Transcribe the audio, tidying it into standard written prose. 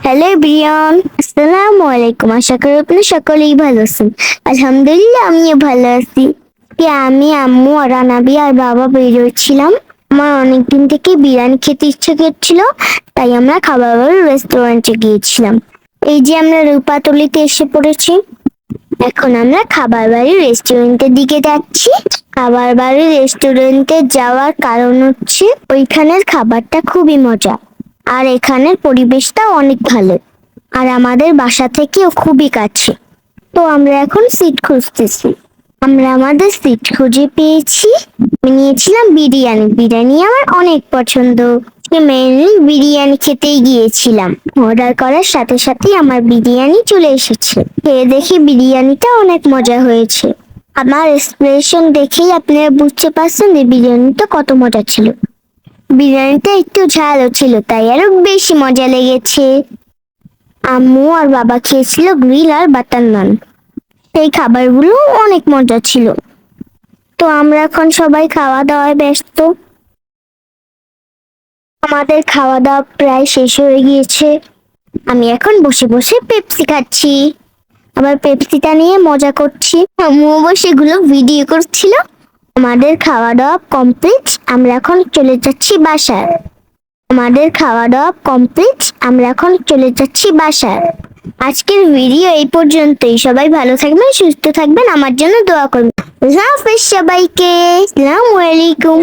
Hello everyone, আসসালামু আলাইকুম। আশা করি আপনি সকলেই ভালো আছেন। আলহামদুলিল্লাহ, আমিও ভালো আছি। আমি, আম্মু আর রানাবি আর বাবা বেরিয়েছিলাম। আমার অনেকদিন থেকে বিরিয়ানি খেতে ইচ্ছে করছিল, তাই আমরা খাবার রেস্টুরেন্টে গিয়েছিলাম। এই যে আমরা রূপাতলিতে এসে পড়েছি। এখন আমরা খাবার বাড়ির রেস্টুরেন্টের দিকে যাচ্ছি। খাবার বাড়ির রেস্টুরেন্টে যাওয়ার কারণ হচ্ছে ওইখানের খাবারটা খুবই মজা, আর এখানের পরিবেশটা অনেক ভালো, আর আমাদের বাসা থেকেও খুবই কাছে। তো আমরা এখন সিট খুঁজতেছি। আমরা আমাদের সিট খুঁজে পেয়েছি। আমি নিয়েছিলাম বিরিয়ানি। বিরিয়ানি আমার অনেক পছন্দ। মেনলি বিরিয়ানি খেতেই গিয়েছিলাম। অর্ডার করার সাথে সাথেই আমার বিরিয়ানি চলে এসেছে। খেয়ে দেখি বিরিয়ানিটা অনেক মজা হয়েছে। আমার এক্সপ্রেশন দেখেই আপনারা বুঝতে পারছেন যে বিরিয়ানিটা কত মজা ছিল। বিরিয়ানিটা একটু ঝালও ছিল, তাই আরো বেশি মজা লেগেছে। আম্মু আর বাবা খেয়েছিল গ্রিল আর বাটার নান। এই খাবারগুলো অনেক মজা ছিল। তো আমরা এখন সবাই খাওয়া দাওয়ায় ব্যস্ত। আমাদের খাওয়া দাওয়া প্রায় শেষ হয়ে গিয়েছে। আমি এখন বসে বসে পেপসি খাচ্ছি, আবার পেপসিটা নিয়ে মজা করছি। আম্মুও বসে এগুলো ভিডিও করছিল। আমাদের খাওয়া দাওয়া কমপ্লিট, আমরা এখন চলে যাচ্ছি বাসায়। আজকের ভিডিও এই পর্যন্তই। সবাই ভালো থাকবেন, সুস্থ থাকবেন, আমার জন্য দোয়া করবেন। আল্লাহ হাফেজ সবাইকে। আসসালামু আলাইকুম।